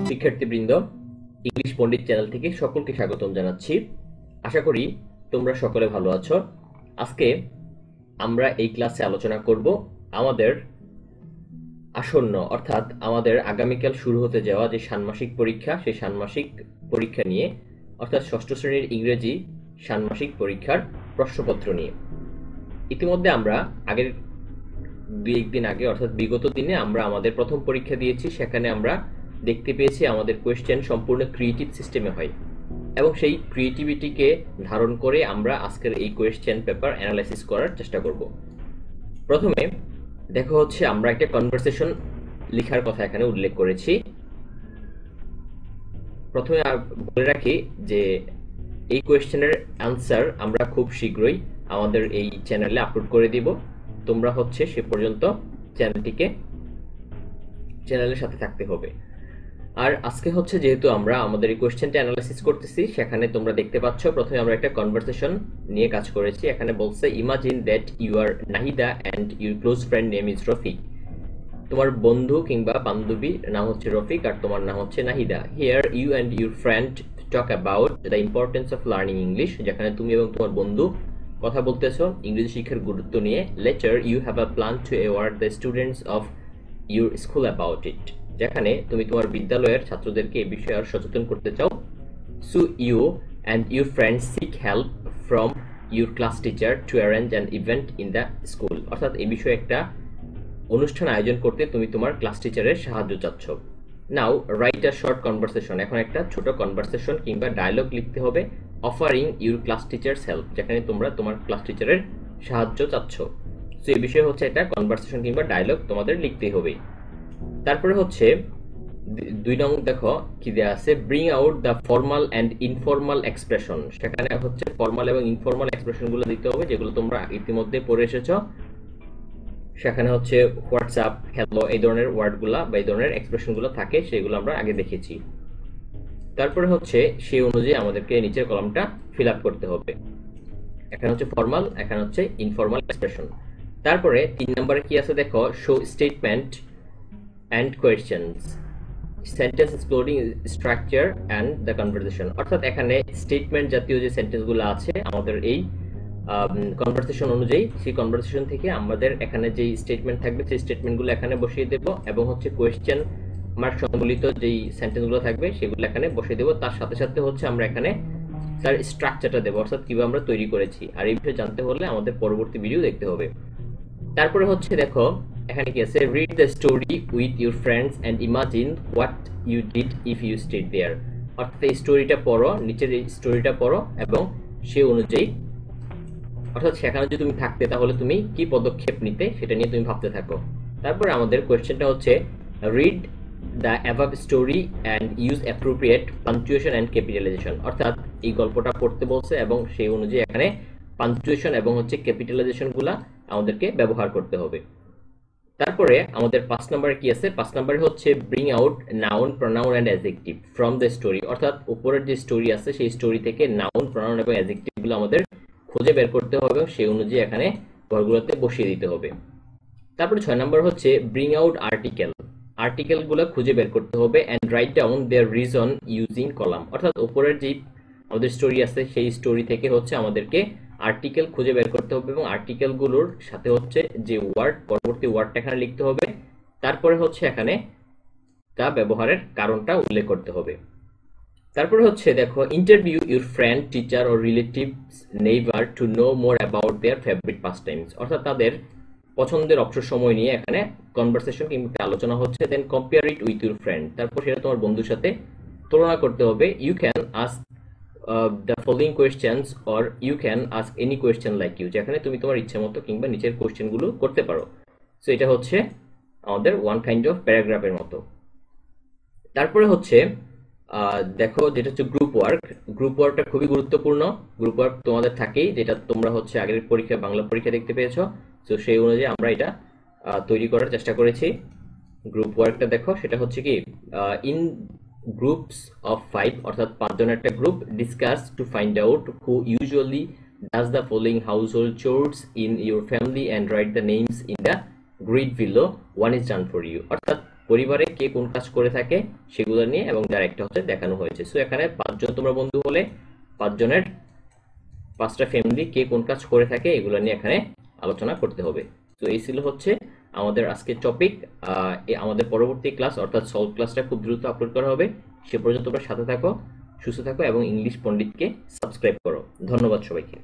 শিক্ষার্থীবৃন্দ, ইংলিশ পণ্ডিত চ্যানেল থেকে সকলকে স্বাগতম জানাচ্ছি। আশা করি তোমরা সকলে ভালো আছো। আজকে আমরা এই ক্লাসে আলোচনা করব আমাদের আসন্ন অর্থাৎ আমাদের আগামীকাল শুরু হতে যাওয়া যে ষান্মাসিক পরীক্ষা, সেই ষান্মাসিক পরীক্ষা নিয়ে, অর্থাৎ ষষ্ঠ শ্রেণীর ইংরেজি ষান্মাসিক পরীক্ষার প্রশ্নপত্র নিয়ে। ইতিমধ্যে আমরা আগের একদিন আগে অর্থাৎ বিগত দিনে আমরা আমাদের প্রথম পরীক্ষা দিয়েছি। সেখানে আমরা দেখতে পেয়েছি আমাদের কোয়েশ্চেন সম্পূর্ণ ক্রিয়েটিভ সিস্টেমে হয় এবং সেই ক্রিয়েটিভিটিকে ধারণ করে আমরা আজকের এই কোয়েশ্চেন পেপার অ্যানালাইসিস করার চেষ্টা করব। প্রথমে দেখো হচ্ছে আমরা একটা কনভারসেশন লেখার কথা এখানে উল্লেখ করেছি। প্রথমে বলে রাখি যে এই কোয়েশ্চেনের অ্যান্সার আমরা খুব শীঘ্রই আমাদের এই চ্যানেলে আপলোড করে দিব। তোমরা হচ্ছে সে পর্যন্ত চ্যানেলের সাথে থাকতে হবে। আর আজকে হচ্ছে যেহেতু আমরা আমাদের এই কোয়েশ্চেনটা অ্যানালাইসিস করতেছি, সেখানে তোমরা দেখতে পাচ্ছ প্রথমে আমরা একটা কনভারসেশন নিয়ে কাজ করেছি। এখানে বলছে imagine that you are Nahida and your close friend name is Rafiq. তোমার বন্ধু কিংবা বান্ধবীর নাম হচ্ছে রফিক আর তোমার নাম হচ্ছে Nahida. Here you and your friend talk about the importance of learning English. যেখানে তুমি এবং তোমার বন্ধু কথা বলতেছো ইংরেজি শিক্ষার গুরুত্ব নিয়ে। Later you have a plan to award the students of your school about it. যেখানে তুমি তোমার বিদ্যালয়ের ছাত্রদেরকে এই বিষয়ে সচেতন করতে চাও। So you and your friends seek help from your class teacher to arrange an event in the school. অর্থাৎ এই বিষয়ে একটা অনুষ্ঠান আয়োজন করতে তুমি তোমার ক্লাস টিচারের সাহায্য চাচ্ছ। নাও রাইট আ শর্ট কনভারসেশন। এখন একটা ছোট কনভারসেশন কিংবা ডায়লগ লিখতে হবে। Offering your class teachers help, যেখানে তোমরা তোমার ক্লাস টিচারের সাহায্য চাচ্ছ। সো এই বিষয়ে হচ্ছে একটা কনভারসেশন কিংবা ডায়লগ তোমাদের লিখতেই হবে। তারপরে হচ্ছে 2 নং দেখো কি দেয়া আছে, bring out the formal and informal expression. সেখানে হচ্ছে ফর্মাল এবং ইনফর্মাল এক্সপ্রেশনগুলো দিতে হবে যেগুলো তোমরা ইতিমধ্যে পড়ে এসেছো। সেখানে হচ্ছে হোয়াটসঅ্যাপ, হ্যালো, এই ধরনের ওয়ার্ডগুলা বা এই ধরনের এক্সপ্রেশনগুলো থাকে, সেগুলো আমরা আগে দেখেছি। তারপরে হচ্ছে সেই অনুযায়ী আমাদেরকে নিচের কলামটা ফিল আপ করতে হবে। এখানে হচ্ছে ফর্মাল, এখানে হচ্ছে ইনফর্মাল এক্সপ্রেশন। তারপরে 3 নম্বরে কি আছে দেখো, show statement and questions, sentence exploring structure and the conversation। অর্থাৎ এখানে স্টেটমেন্ট জাতীয় যে সেন্টেন্সগুলো আছে আমাদের এই কনভারসেশন অনুযায়ী, সেই কনভারসেশন থেকে আমাদের এখানে যে স্টেটমেন্ট থাকবে সেই স্টেটমেন্টগুলো এখানে বসিয়ে দেব এবং হচ্ছে কোয়েশ্চেন মার্ক সম্বলিত যেই সেন্টেন্সগুলো থাকবে সেগুলো এখানে বসিয়ে দেব। তার সাথে সাথে হচ্ছে আমরা এখানে তার স্ট্রাকচারটা দেব, অর্থাৎ কিভাবে আমরা তৈরি করেছি। আর এই বিষয়ে জানতে হলে আমাদের পরবর্তী ভিডিও দেখতে হবে। তারপরে হচ্ছে দেখো এখানে কি আছে, read the story with your friends and imagine what you did if you stayed there. অর্থাৎ এই স্টোরিটা পড়ো, নিচের এই স্টোরিটা পড়ো এবং সে অনুযায়ী, অর্থাৎ সেখানে যদি তুমি থাকতে তাহলে তুমি কি পদক্ষেপ নিতে সেটা নিয়ে তুমি ভাবতে থাকো। তারপরে আমাদের কোয়েশ্চেনটা হচ্ছে read the above story and use appropriate punctuation and capitalisation. অর্থাৎ এই গল্পটা পড়তে বলছে এবং সেই অনুযায়ী এখানে পাঞ্চুয়েশন এবং হচ্ছে ক্যাপিটালাইজেশনগুলা আমাদেরকে ব্যবহার করতে হবে। তারপরে আমাদের 5 নম্বরে কি আছে, 5 নম্বরে হচ্ছে bring out noun, pronoun and adjective from the story. অর্থাৎ উপরের যে স্টোরি আছে সেই স্টোরি থেকে নাউন, প্রনাউন এবং অ্যাডজেক্টিভগুলো আমাদের খুঁজে বের করতে হবে এবং সেই অনুযায়ী এখানে ঘরগুলোতে বসিয়ে দিতে হবে। তারপরে 6 নম্বর হচ্ছে ব্রিং আউট আর্টিকেল। আর্টিকেলগুলো খুঁজে বের করতে হবে and write down their reason using column. অর্থাৎ উপরের যে আমাদের স্টোরি আছে সেই স্টোরি থেকে হচ্ছে আমাদেরকে আর্টিকেল খুঁজে বের করতে হবে এবং আর্টিকেলগুলোর সাথে হচ্ছে যে ওয়ার্ড, পরবর্তী ওয়ার্ডটা এখানে লিখতে হবে। তারপরে হচ্ছে এখানে তা ব্যবহারের কারণটা উল্লেখ করতে হবে। তারপরে হচ্ছে দেখো, ইন্টারভিউ ইউর ফ্রেন্ড, টিচার ও relatives, neighbour to know more about their favourite pastimes. অর্থাৎ তাদের পছন্দের অবসর সময় নিয়ে এখানে কনভারসেশন কিংবা আলোচনা হচ্ছে। Then compare it with your friend. তারপর সেটা তোমার বন্ধুর সাথে তুলনা করতে হবে। You can ask the following questions or you can ask any question like you। যেখানে তুমি তোমার ইচ্ছা মতো কিংবা নিচের কোশ্চেনগুলো করতে পারো। সো এটা হচ্ছে আমাদের ওয়ান কাইন্ড অফ প্যারাগ্রাফের মতো। তারপরে হচ্ছে দেখো যেটা হচ্ছে গ্রুপ ওয়ার্ক। গ্রুপ ওয়ার্কটা খুবই গুরুত্বপূর্ণ। গ্রুপ ওয়ার্ক তোমাদের থাকেই, যেটা তোমরা হচ্ছে আগের পরীক্ষা বাংলা পরীক্ষা দেখতে পেয়েছো। সো সেই অনুযায়ী আমরা এটা তৈরি করার চেষ্টা করেছি। গ্রুপ ওয়ার্কটা দেখো, সেটা হচ্ছে কি ইন গ্রুপস অফ 5, অর্থাৎ 5 জনের একটা group, discuss to find out who usually does the following household chores in your family and write the names in the grid below, one is done for you. অর্থাৎ পরিবারে কে কোন কাজ করে থাকে সেগুলো নিয়ে, এবং যার একটা হচ্ছে দেখানো হয়েছে। সো এখানে 5 জন তোমরা বন্ধু হলে 5 জনের 5টা ফ্যামিলি কে কোন কাজ করে থাকে এগুলো নিয়ে এখানে আলোচনা করতে হবে। তো এই ছিল হচ্ছে আমাদের আজকের টপিক। আমাদের পরবর্তী ক্লাস অর্থাৎ সলভ ক্লাসটা খুব দ্রুত আপলোড করা হবে। সে পর্যন্ত তোমরা সাথে থাকো, সুস্থ থাকো এবং ইংলিশ পণ্ডিতকে সাবস্ক্রাইব করো। ধন্যবাদ সবাইকে।